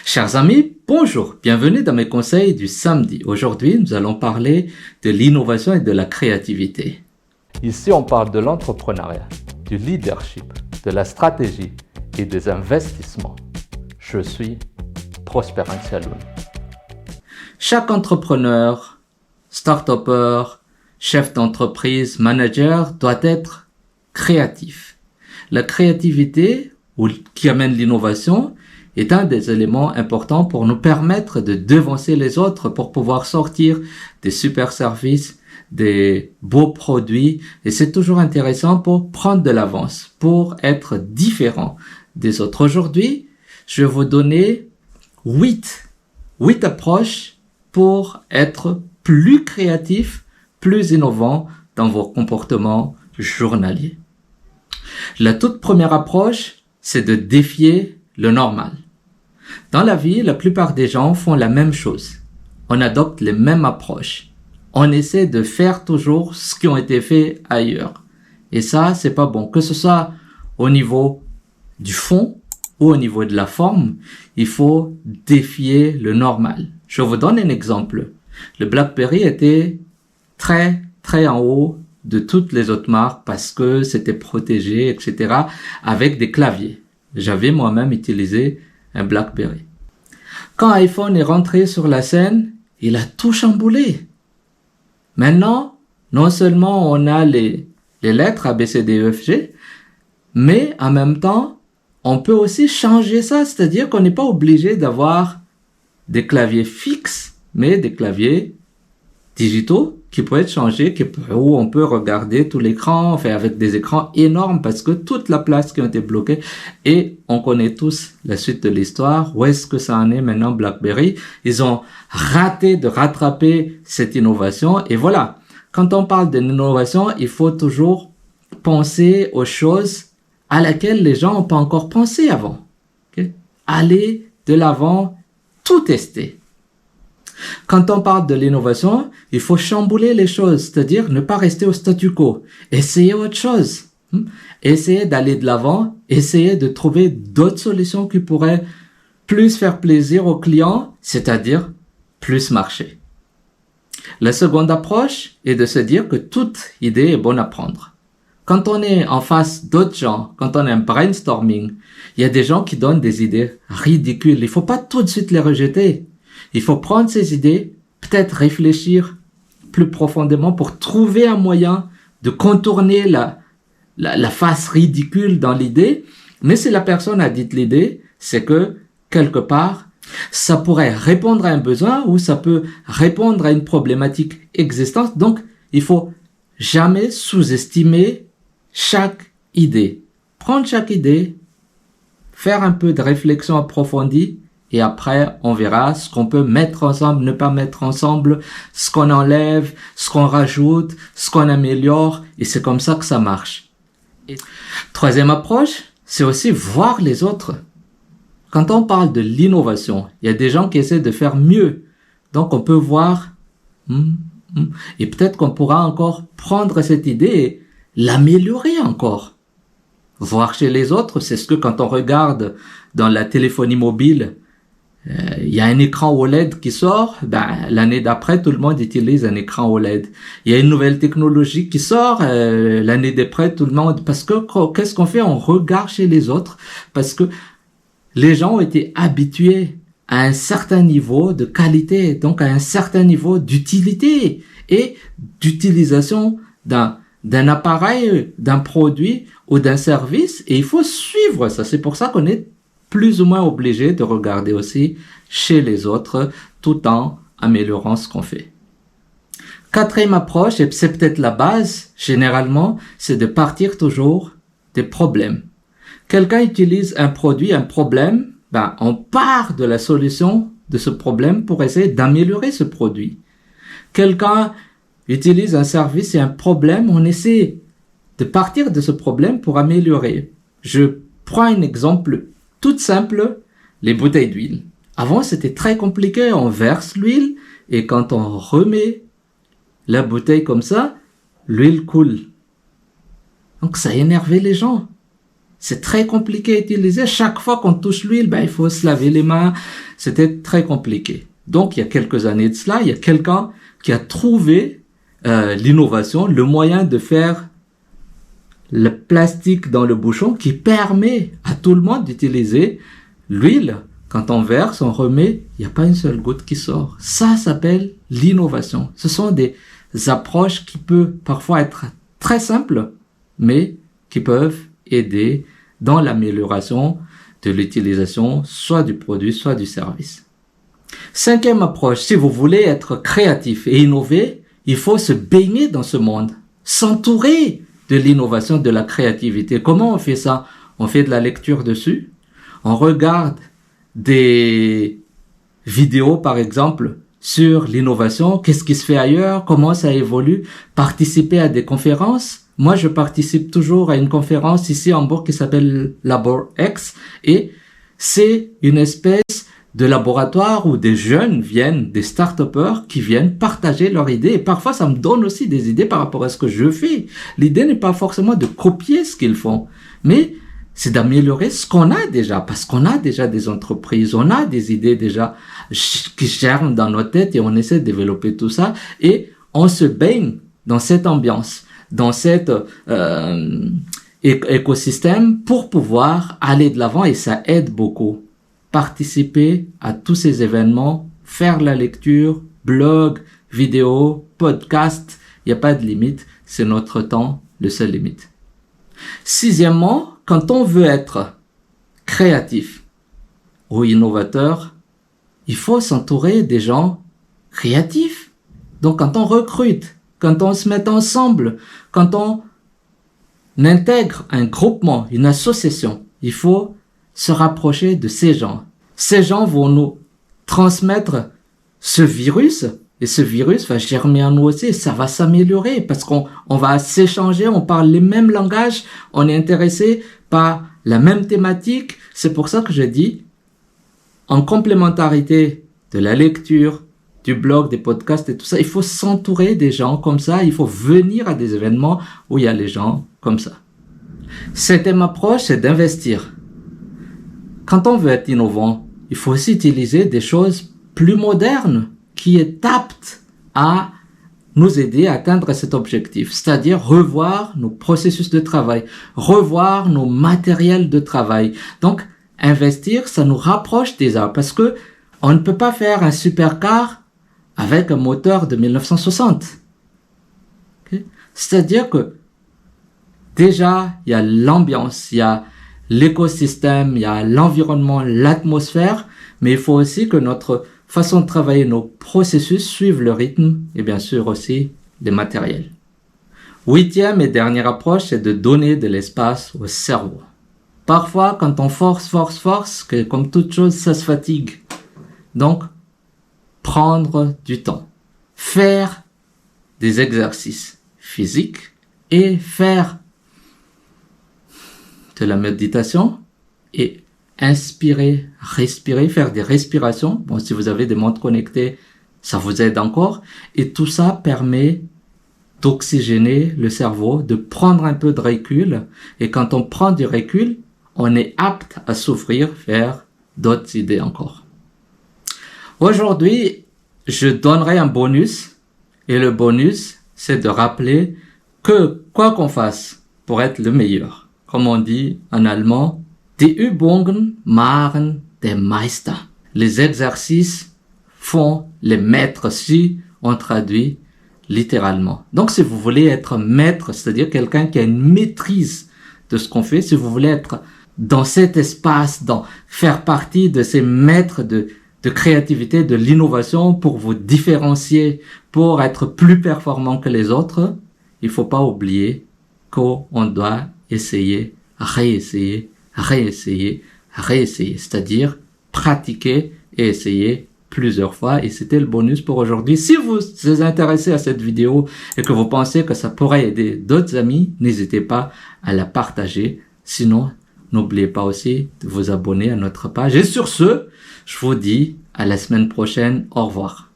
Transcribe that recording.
Chers amis, bonjour, bienvenue dans mes conseils du samedi. Aujourd'hui, nous allons parler de l'innovation et de la créativité. Ici, on parle de l'entrepreneuriat, du leadership, de la stratégie et des investissements. Je suis Prosper Antialoun. Chaque entrepreneur, start-upper, chef d'entreprise, manager doit être créatif. La créativité, qui amène l'innovation, est un des éléments importants pour nous permettre de devancer les autres, pour pouvoir sortir des super services, des beaux produits. Et c'est toujours intéressant pour prendre de l'avance, pour être différent des autres. Aujourd'hui, je vais vous donner 8 approches pour être plus créatif, plus innovant dans vos comportements journaliers. La toute première approche, c'est de défier le normal. Dans la vie, la plupart des gens font la même chose. On adopte les mêmes approches. On essaie de faire toujours ce qui a été fait ailleurs. Et ça, c'est pas bon. Que ce soit au niveau du fond ou au niveau de la forme, il faut défier le normal. Je vous donne un exemple. Le BlackBerry était très en haut de toutes les autres marques parce que c'était protégé, etc. avec des claviers. J'avais moi-même utilisé un BlackBerry. Quand iPhone est rentré sur la scène, il a tout chamboulé. Maintenant, non seulement on a les lettres A, B, C, D, E, F, G, mais en même temps, on peut aussi changer ça, c'est-à-dire qu'on n'est pas obligé d'avoir des claviers fixes, mais des claviers digitaux qui peuvent être changés, où on peut regarder tout l'écran, enfin avec des écrans énormes parce que toute la place qui a été bloquée, et on connaît tous la suite de l'histoire. Où est-ce que ça en est maintenant BlackBerry? Ils ont raté de rattraper cette innovation, et voilà. Quand on parle d'innovation, il faut toujours penser aux choses à laquelle les gens n'ont pas encore pensé avant. Okay? Aller de l'avant, tout tester. Quand on parle de l'innovation, il faut chambouler les choses, c'est-à-dire ne pas rester au statu quo. Essayer autre chose. Essayer d'aller de l'avant, essayer de trouver d'autres solutions qui pourraient plus faire plaisir aux clients, c'est-à-dire plus marcher. La seconde approche est de se dire que toute idée est bonne à prendre. Quand on est en face d'autres gens, quand on est en brainstorming, il y a des gens qui donnent des idées ridicules. Il faut pas tout de suite les rejeter. Il faut prendre ces idées, peut-être réfléchir plus profondément pour trouver un moyen de contourner la face ridicule dans l'idée. Mais si la personne a dit l'idée, c'est que quelque part, ça pourrait répondre à un besoin ou ça peut répondre à une problématique existante. Donc, il faut jamais sous-estimer chaque idée. Prendre chaque idée, faire un peu de réflexion approfondie, et après, on verra ce qu'on peut mettre ensemble, ne pas mettre ensemble, ce qu'on enlève, ce qu'on rajoute, ce qu'on améliore. Et c'est comme ça que ça marche. Et troisième approche, c'est aussi voir les autres. Quand on parle de l'innovation, il y a des gens qui essaient de faire mieux. Donc, on peut voir, et peut-être qu'on pourra encore prendre cette idée et l'améliorer encore. Voir chez les autres, c'est ce que quand on regarde dans la téléphonie mobile, il y a un écran OLED qui sort, l'année d'après, tout le monde utilise un écran OLED. Il y a une nouvelle technologie qui sort, l'année d'après, tout le monde, parce que qu'est-ce qu'on fait? On regarde chez les autres, parce que les gens ont été habitués à un certain niveau de qualité, donc à un certain niveau d'utilité et d'utilisation d'un appareil, d'un produit ou d'un service, et il faut suivre ça. C'est pour ça qu'on est plus ou moins obligé de regarder aussi chez les autres tout en améliorant ce qu'on fait. Quatrième approche, et c'est peut-être la base, généralement, c'est de partir toujours des problèmes. Quelqu'un utilise un produit, un problème, on part de la solution de ce problème pour essayer d'améliorer ce produit. Quelqu'un utilise un service et un problème, on essaie de partir de ce problème pour améliorer. Je prends un exemple tout simple, les bouteilles d'huile. Avant, c'était très compliqué. On verse l'huile et quand on remet la bouteille comme ça, l'huile coule. Donc, ça énervait les gens. C'est très compliqué à utiliser. Chaque fois qu'on touche l'huile, il faut se laver les mains. C'était très compliqué. Donc, il y a quelques années de cela, il y a quelqu'un qui a trouvé l'innovation, le moyen de faire le plastique dans le bouchon qui permet à tout le monde d'utiliser l'huile. Quand on verse, on remet, il n'y a pas une seule goutte qui sort. Ça s'appelle l'innovation. Ce sont des approches qui peuvent parfois être très simples, mais qui peuvent aider dans l'amélioration de l'utilisation soit du produit, soit du service. Cinquième approche, si vous voulez être créatif et innover, il faut se baigner dans ce monde, s'entourer de l'innovation, de la créativité. Comment on fait ça? On fait de la lecture dessus, on regarde des vidéos par exemple sur l'innovation, qu'est-ce qui se fait ailleurs, comment ça évolue, participer à des conférences. Moi, je participe toujours à une conférence ici à Hambourg qui s'appelle LaborX et c'est une espèce de laboratoire où des jeunes viennent, des start-upers qui viennent partager leurs idées. Et parfois, ça me donne aussi des idées par rapport à ce que je fais. L'idée n'est pas forcément de copier ce qu'ils font, mais c'est d'améliorer ce qu'on a déjà, parce qu'on a déjà des entreprises, on a des idées déjà qui germent dans nos têtes et on essaie de développer tout ça et on se baigne dans cette ambiance, dans cet écosystème pour pouvoir aller de l'avant et ça aide beaucoup. Participer à tous ces événements, faire la lecture, blog, vidéo, podcast, il n'y a pas de limite, c'est notre temps, le seul limite. Sixièmement, quand on veut être créatif ou innovateur, il faut s'entourer des gens créatifs. Donc quand on recrute, quand on se met ensemble, quand on intègre un groupement, une association, il faut se rapprocher de ces gens. Ces gens vont nous transmettre ce virus et ce virus va germer en nous aussi. Ça va s'améliorer parce qu'on va s'échanger, on parle les mêmes langages, on est intéressé par la même thématique. C'est pour ça que je dis, en complémentarité de la lecture, du blog, des podcasts et tout ça, il faut s'entourer des gens comme ça, il faut venir à des événements où il y a les gens comme ça. Septième approche, c'est d'investir. Quand on veut être innovant, il faut aussi utiliser des choses plus modernes qui est apte à nous aider à atteindre cet objectif, c'est-à-dire revoir nos processus de travail, revoir nos matériels de travail. Donc, investir, ça nous rapproche des arts parce que on ne peut pas faire un supercar avec un moteur de 1960. Okay? C'est-à-dire que déjà, il y a l'ambiance, il y a l'écosystème, il y a l'environnement, l'atmosphère, mais il faut aussi que notre façon de travailler, nos processus suivent le rythme et bien sûr aussi les matériels. Huitième et dernière approche, c'est de donner de l'espace au cerveau. Parfois, quand on force, que comme toute chose, ça se fatigue. Donc, prendre du temps, faire des exercices physiques et faire de la méditation et inspirer, respirer, faire des respirations. Bon, si vous avez des montres connectées, ça vous aide encore. Et tout ça permet d'oxygéner le cerveau, de prendre un peu de recul. Et quand on prend du recul, on est apte à s'ouvrir vers d'autres idées encore. Aujourd'hui, je donnerai un bonus. Et le bonus, c'est de rappeler que quoi qu'on fasse pour être le meilleur, comme on dit en allemand, die Übungen machen den Meister. Les exercices font les maîtres, si on traduit littéralement. Donc, si vous voulez être maître, c'est-à-dire quelqu'un qui a une maîtrise de ce qu'on fait, si vous voulez être dans cet espace, faire partie de ces maîtres de créativité, de l'innovation pour vous différencier, pour être plus performant que les autres, il faut pas oublier qu'on doit essayer, réessayer, c'est-à-dire pratiquer et essayer plusieurs fois. Et c'était le bonus pour aujourd'hui. Si vous êtes intéressé à cette vidéo et que vous pensez que ça pourrait aider d'autres amis, n'hésitez pas à la partager. Sinon, n'oubliez pas aussi de vous abonner à notre page. Et sur ce, je vous dis à la semaine prochaine. Au revoir.